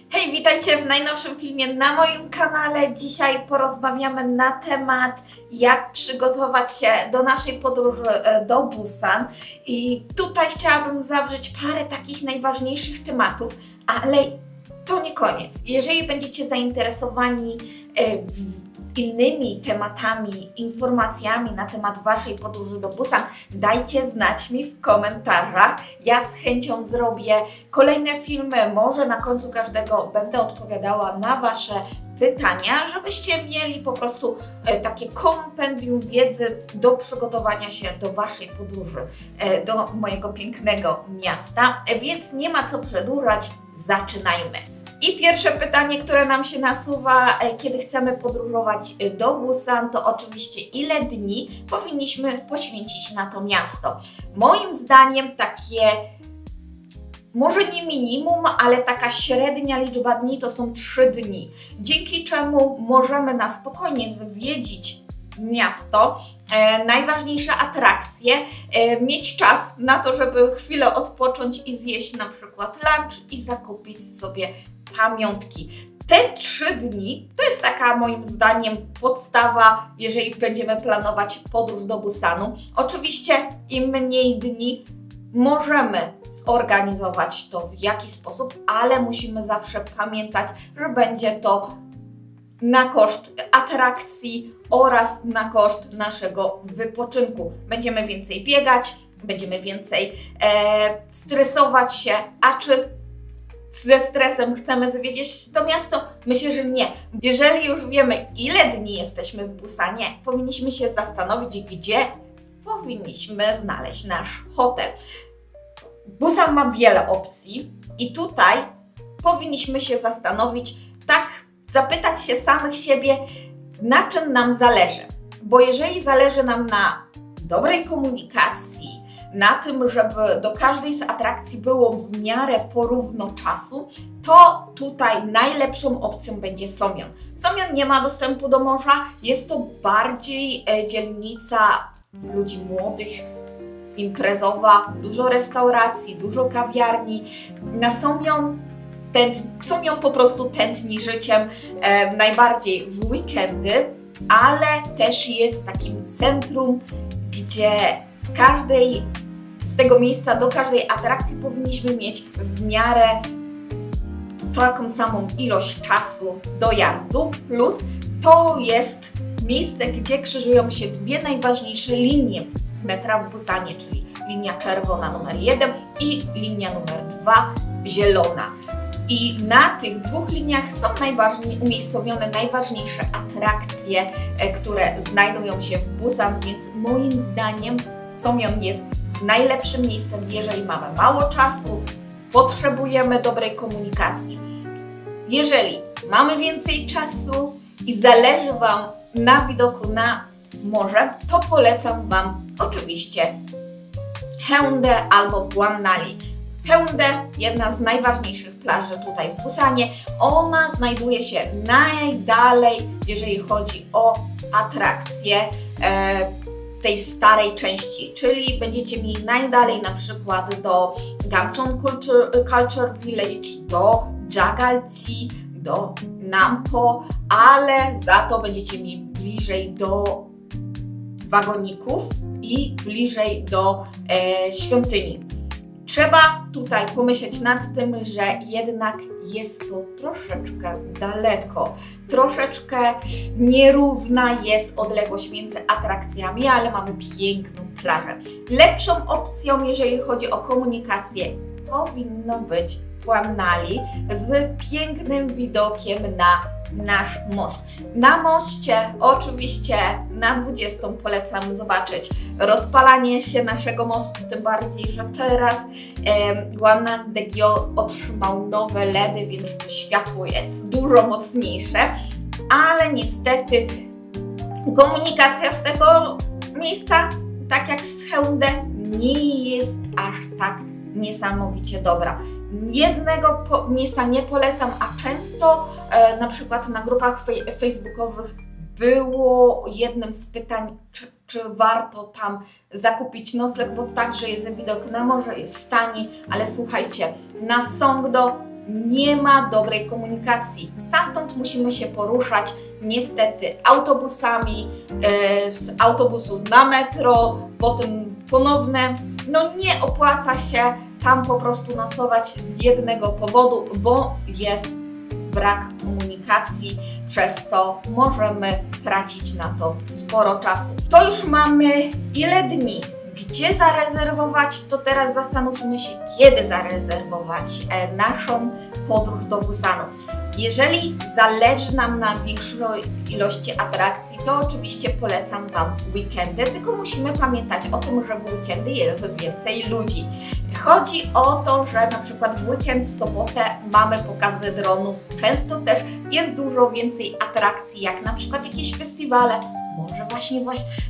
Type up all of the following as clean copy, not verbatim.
Hej, witajcie w najnowszym filmie na moim kanale. Dzisiaj porozmawiamy na temat, jak przygotować się do naszej podróży do Busan. I tutaj chciałabym zawrzeć parę takich najważniejszych tematów, ale to nie koniec. Jeżeli będziecie zainteresowani innymi tematami, informacjami na temat Waszej podróży do Busan, dajcie znać mi w komentarzach. Ja z chęcią zrobię kolejne filmy, może na końcu każdego będę odpowiadała na Wasze pytania, żebyście mieli po prostu takie kompendium wiedzy do przygotowania się do Waszej podróży do mojego pięknego miasta. Więc nie ma co przedłużać, zaczynajmy. I pierwsze pytanie, które nam się nasuwa, kiedy chcemy podróżować do Busan, to oczywiście ile dni powinniśmy poświęcić na to miasto. Moim zdaniem takie, może nie minimum, ale taka średnia liczba dni to są 3 dni, dzięki czemu możemy na spokojnie zwiedzić miasto, najważniejsze atrakcje, mieć czas na to, żeby chwilę odpocząć i zjeść na przykład lunch i zakupić sobie pamiątki. Te 3 dni to jest taka moim zdaniem podstawa, jeżeli będziemy planować podróż do Busanu. Oczywiście im mniej dni możemy zorganizować to w jakiś sposób, ale musimy zawsze pamiętać, że będzie to na koszt atrakcji oraz na koszt naszego wypoczynku. Będziemy więcej biegać, będziemy więcej stresować się, a czy ze stresem chcemy zwiedzić to miasto? Myślę, że nie. Jeżeli już wiemy, ile dni jesteśmy w Busanie, powinniśmy się zastanowić, gdzie powinniśmy znaleźć nasz hotel. Busan ma wiele opcji i tutaj powinniśmy się zastanowić, tak zapytać się samych siebie, na czym nam zależy. Bo jeżeli zależy nam na dobrej komunikacji, na tym, żeby do każdej z atrakcji było w miarę porówno czasu, to tutaj najlepszą opcją będzie Seomyeon. Seomyeon nie ma dostępu do morza, jest to bardziej dzielnica ludzi młodych, imprezowa, dużo restauracji, dużo kawiarni. Na Seomyeon po prostu tętni życiem, najbardziej w weekendy, ale też jest takim centrum, gdzie z tego miejsca do każdej atrakcji powinniśmy mieć w miarę taką samą ilość czasu dojazdu, plus to jest miejsce, gdzie krzyżują się dwie najważniejsze linie metra w Busanie, czyli linia czerwona numer 1 i linia numer 2 zielona. I na tych dwóch liniach są umiejscowione najważniejsze atrakcje, które znajdują się w Busan, więc moim zdaniem Seomyeon jest najlepszym miejscem, jeżeli mamy mało czasu, potrzebujemy dobrej komunikacji. Jeżeli mamy więcej czasu i zależy Wam na widoku na morze, to polecam Wam oczywiście Haeundae albo Gwaunali. Haeundae, jedna z najważniejszych plaży tutaj w Busanie. Ona znajduje się najdalej, jeżeli chodzi o atrakcje tej starej części, czyli będziecie mieli najdalej na przykład do Gamcheon Culture Village, do Jagalji, do Nampo, ale za to będziecie mieli bliżej do wagoników i bliżej do świątyni. Trzeba tutaj pomyśleć nad tym, że jednak jest to troszeczkę daleko. Troszeczkę nierówna jest odległość między atrakcjami, ale mamy piękną plażę. Lepszą opcją, jeżeli chodzi o komunikację, powinno być Gwaunali z pięknym widokiem na nasz most. Na moście oczywiście na 20 polecam zobaczyć rozpalanie się naszego mostu, tym bardziej, że teraz Gwaundae-gyeol otrzymał nowe LEDy, więc to światło jest dużo mocniejsze, ale niestety komunikacja z tego miejsca, tak jak z Haeundae, nie jest aż tak niesamowicie dobra. Jednego miejsca nie polecam, a często na przykład na grupach facebookowych było jednym z pytań, czy czy warto tam zakupić nocleg, bo także jest widok na morze, jest tani, ale słuchajcie, na Songdo nie ma dobrej komunikacji. Stamtąd musimy się poruszać niestety autobusami, z autobusu na metro, potem ponowne. No nie opłaca się tam po prostu nocować z jednego powodu, bo jest brak komunikacji, przez co możemy tracić na to sporo czasu. To już mamy ile dni? Gdzie zarezerwować? To teraz zastanówmy się, kiedy zarezerwować naszą podróż do Busanu. Jeżeli zależy nam na większej ilości atrakcji, to oczywiście polecam Wam weekendy, tylko musimy pamiętać o tym, że w weekendy jest więcej ludzi. Chodzi o to, że na przykład w weekend, w sobotę mamy pokazy dronów, często też jest dużo więcej atrakcji, jak na przykład jakieś festiwale. Może właśnie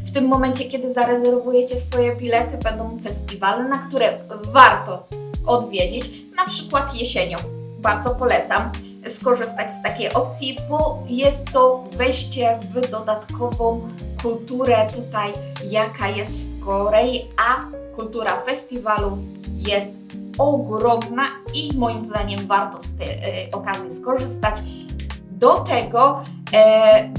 w tym momencie, kiedy zarezerwujecie swoje bilety, będą festiwale, na które warto odwiedzić, na przykład jesienią. Bardzo polecam skorzystać z takiej opcji, bo jest to wejście w dodatkową kulturę tutaj, jaka jest w Korei, a kultura festiwalu jest ogromna i moim zdaniem warto z tej okazji skorzystać. Do tego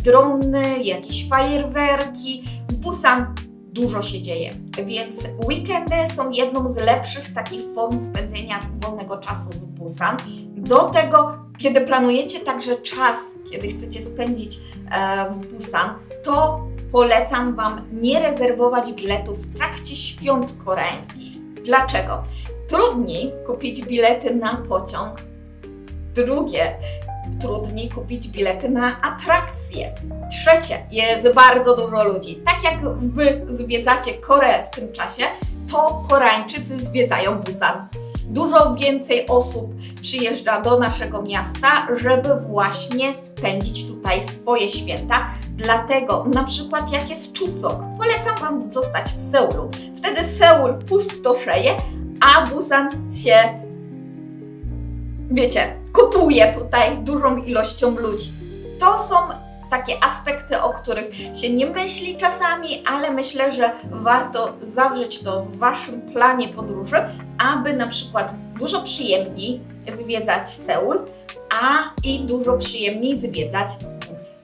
drony, jakieś fajerwerki. W Busan dużo się dzieje, więc weekendy są jedną z lepszych takich form spędzenia wolnego czasu w Busan. Do tego, kiedy planujecie także czas, kiedy chcecie spędzić w Busan, to polecam Wam nie rezerwować biletów w trakcie świąt koreańskich. Dlaczego? Trudniej kupić bilety na pociąg. Drugie, trudniej kupić bilety na atrakcje. Trzecie, jest bardzo dużo ludzi. Tak jak Wy zwiedzacie Koreę w tym czasie, to Koreańczycy zwiedzają Busan. Dużo więcej osób przyjeżdża do naszego miasta, żeby właśnie spędzić tutaj swoje święta. Dlatego na przykład jak jest Chuseok, polecam Wam zostać w Seulu. Wtedy Seul pustoszeje, a Busan się, wiecie, kotuje tutaj dużą ilością ludzi. To są takie aspekty, o których się nie myśli czasami, ale myślę, że warto zawrzeć to w Waszym planie podróży, aby na przykład dużo przyjemniej zwiedzać Seul, i dużo przyjemniej zwiedzać.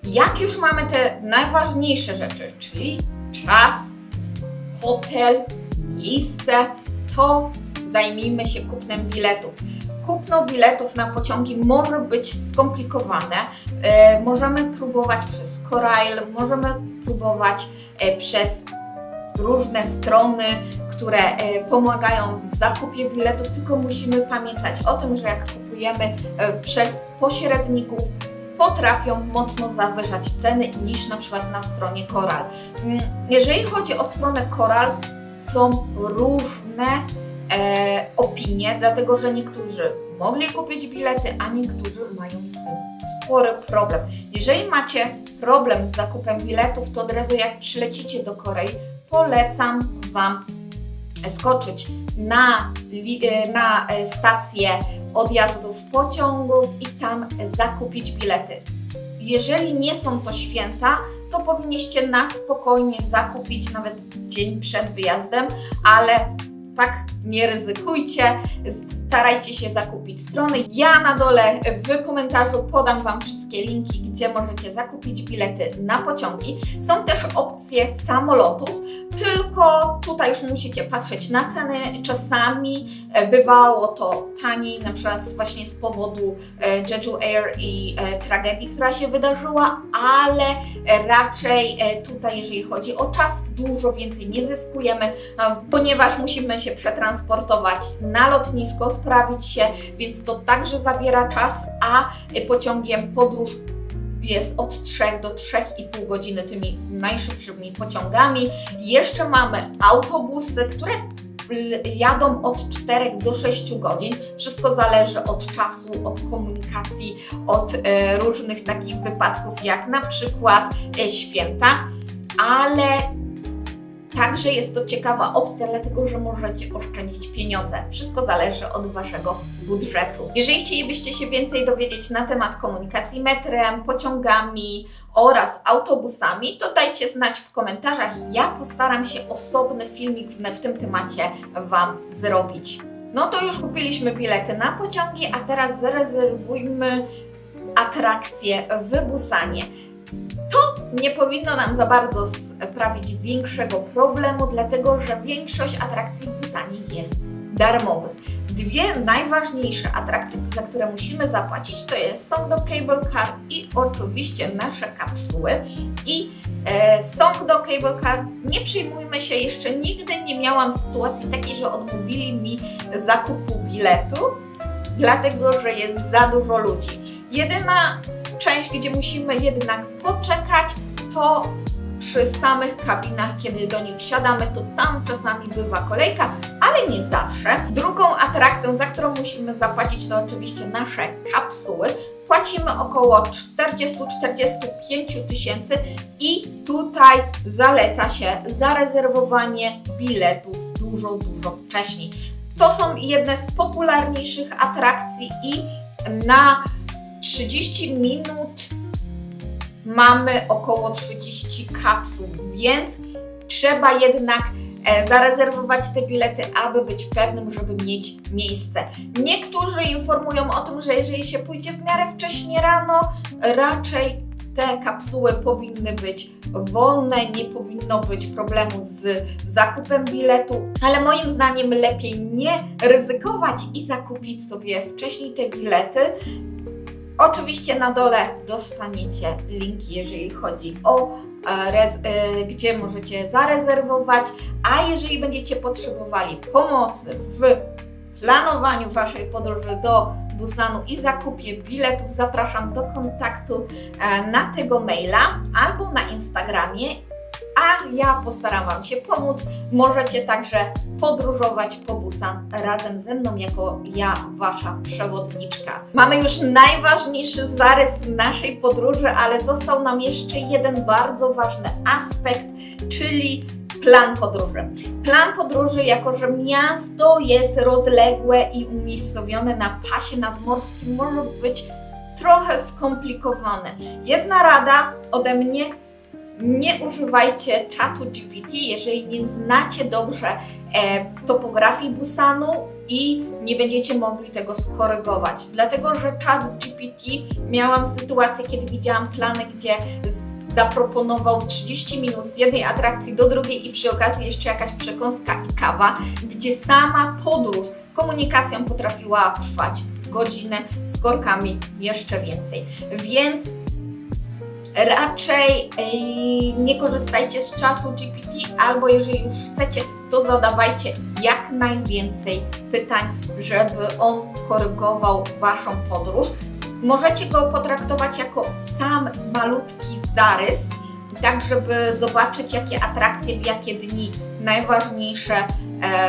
Jak już mamy te najważniejsze rzeczy, czyli czas, hotel, miejsce, to zajmijmy się kupnem biletów. Kupno biletów na pociągi może być skomplikowane. Możemy próbować przez Korail, możemy próbować przez różne strony, które pomagają w zakupie biletów, tylko musimy pamiętać o tym, że jak kupujemy przez pośredników, potrafią mocno zawyżać ceny niż na przykład na stronie Coral. Jeżeli chodzi o stronę Coral, są różne opinie, dlatego że niektórzy mogli kupić bilety, a niektórzy mają z tym spory problem. Jeżeli macie problem z zakupem biletów, to od razu jak przylecicie do Korei, polecam Wam skoczyć na stację odjazdów pociągów i tam zakupić bilety. Jeżeli nie są to święta, to powinniście na spokojnie zakupić nawet dzień przed wyjazdem, ale tak nie ryzykujcie, starajcie się zakupić strony. Ja na dole w komentarzu podam Wam wszystkie linki, gdzie możecie zakupić bilety na pociągi. Są też opcje samolotów, tylko tutaj już musicie patrzeć na ceny. Czasami bywało to taniej, na przykład właśnie z powodu Jeju Air i tragedii, która się wydarzyła, ale raczej tutaj, jeżeli chodzi o czas, dużo więcej nie zyskujemy, ponieważ musimy się przetransportować na lotnisko, odprawić się, więc to także zabiera czas, a pociągiem podróż jest od 3 do 3,5 godziny tymi najszybszymi pociągami. Jeszcze mamy autobusy, które jadą od 4 do 6 godzin. Wszystko zależy od czasu, od komunikacji, od różnych takich wypadków, jak na przykład święta, ale Także jest to ciekawa opcja, dlatego że możecie oszczędzić pieniądze. Wszystko zależy od Waszego budżetu. Jeżeli chcielibyście się więcej dowiedzieć na temat komunikacji metrem, pociągami oraz autobusami, to dajcie znać w komentarzach. Ja postaram się osobny filmik w tym temacie Wam zrobić. No to już kupiliśmy bilety na pociągi, a teraz zarezerwujmy atrakcje w Busanie. To nie powinno nam za bardzo sprawić większego problemu, dlatego że większość atrakcji w Busanie jest darmowych. Dwie najważniejsze atrakcje, za które musimy zapłacić, to jest Songdo Cable Car i oczywiście nasze kapsuły. I Songdo Cable Car, nie przejmujmy się, jeszcze nigdy nie miałam sytuacji takiej, że odmówili mi zakupu biletu, dlatego że jest za dużo ludzi. Jedyna część, gdzie musimy jednak poczekać, to przy samych kabinach, kiedy do nich wsiadamy, to tam czasami bywa kolejka, ale nie zawsze. Drugą atrakcją, za którą musimy zapłacić, to oczywiście nasze kapsuły. Płacimy około 40–45 tysięcy i tutaj zaleca się zarezerwowanie biletów dużo wcześniej. To są jedne z popularniejszych atrakcji i na 30 minut mamy około 30 kapsuł, więc trzeba jednak zarezerwować te bilety, aby być pewnym, żeby mieć miejsce. Niektórzy informują o tym, że jeżeli się pójdzie w miarę wcześnie rano, raczej te kapsuły powinny być wolne, nie powinno być problemu z zakupem biletu, ale moim zdaniem lepiej nie ryzykować i zakupić sobie wcześniej te bilety. Oczywiście na dole dostaniecie linki, jeżeli chodzi o gdzie możecie zarezerwować, a jeżeli będziecie potrzebowali pomocy w planowaniu Waszej podróży do Busanu i zakupie biletów, zapraszam do kontaktu na tego maila albo na Instagramie, a ja postaram Wam się pomóc. Możecie także podróżować po Busan razem ze mną jako ja, Wasza przewodniczka. Mamy już najważniejszy zarys naszej podróży, ale został nam jeszcze jeden bardzo ważny aspekt, czyli plan podróży. Plan podróży, jako że miasto jest rozległe i umiejscowione na pasie nadmorskim, może być trochę skomplikowane. Jedna rada ode mnie: nie używajcie czatu GPT, jeżeli nie znacie dobrze topografii Busanu i nie będziecie mogli tego skorygować. Dlatego, że czat GPT, miałam sytuację, kiedy widziałam plany, gdzie zaproponował 30 minut z jednej atrakcji do drugiej i przy okazji jeszcze jakaś przekąska i kawa, gdzie sama podróż komunikacją potrafiła trwać godzinę, z korkami jeszcze więcej. Więc raczej nie korzystajcie z czatu GPT, albo jeżeli już chcecie, to zadawajcie jak najwięcej pytań, żeby on korygował Waszą podróż. Możecie go potraktować jako sam malutki zarys, tak żeby zobaczyć, jakie atrakcje, w jakie dni najważniejsze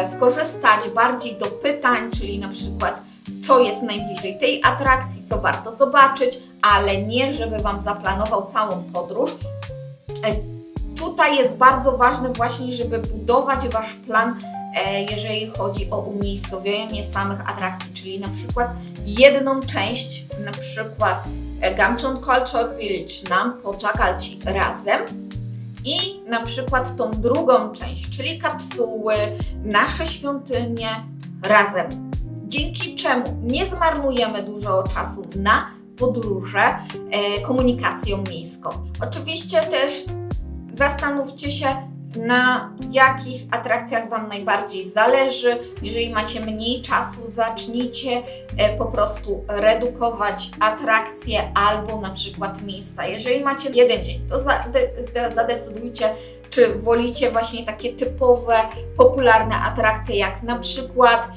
skorzystać, bardziej do pytań, czyli na przykład co jest najbliżej tej atrakcji, co warto zobaczyć, ale nie, żeby Wam zaplanował całą podróż. Tutaj jest bardzo ważne właśnie, żeby budować Wasz plan, jeżeli chodzi o umiejscowienie samych atrakcji, czyli na przykład jedną część, na przykład Gamcheon Culture Village, Nampo, Jagalchi razem i na przykład tą drugą część, czyli kapsuły, nasze świątynie razem. Dzięki czemu nie zmarnujemy dużo czasu na podróże komunikacją miejską. Oczywiście też zastanówcie się, na jakich atrakcjach Wam najbardziej zależy. Jeżeli macie mniej czasu, zacznijcie po prostu redukować atrakcje albo na przykład miejsca. Jeżeli macie jeden dzień, to zadecydujcie, czy wolicie właśnie takie typowe, popularne atrakcje, jak na przykład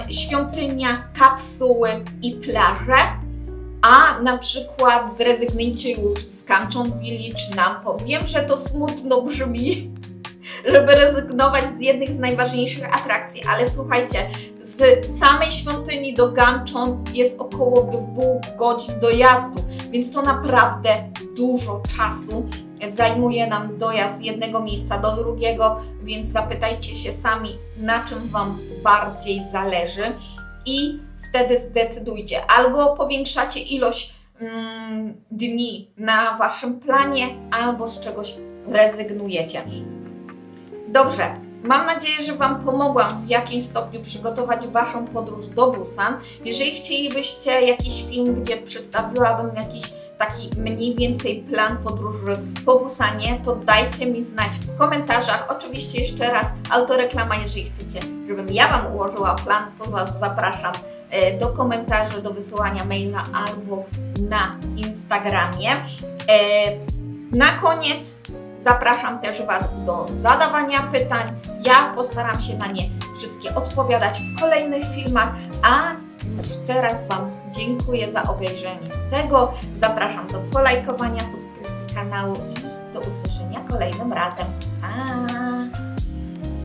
świątynia, kapsuły i plaże, a na przykład zrezygnujcie już z Gamcheon Village, Nampo. Wiem, że to smutno brzmi, żeby rezygnować z jednych z najważniejszych atrakcji, ale słuchajcie, z samej świątyni do Gamcheon jest około 2 godzin dojazdu, więc to naprawdę dużo czasu zajmuje nam dojazd z jednego miejsca do drugiego, więc zapytajcie się sami, na czym Wam bardziej zależy i wtedy zdecydujcie. Albo powiększacie ilość dni na Waszym planie, albo z czegoś rezygnujecie. Dobrze, mam nadzieję, że Wam pomogłam w jakimś stopniu przygotować Waszą podróż do Busan. Jeżeli chcielibyście jakiś film, gdzie przedstawiłabym jakiś taki mniej więcej plan podróży po Busanie, to dajcie mi znać w komentarzach. Oczywiście jeszcze raz autoreklama, jeżeli chcecie, żebym ja Wam ułożyła plan, to Was zapraszam do komentarzy, do wysyłania maila albo na Instagramie. Na koniec zapraszam też Was do zadawania pytań. Ja postaram się na nie wszystkie odpowiadać w kolejnych filmach, a już teraz Wam dziękuję za obejrzenie tego. Zapraszam do polajkowania, subskrypcji kanału i do usłyszenia kolejnym razem. Pa!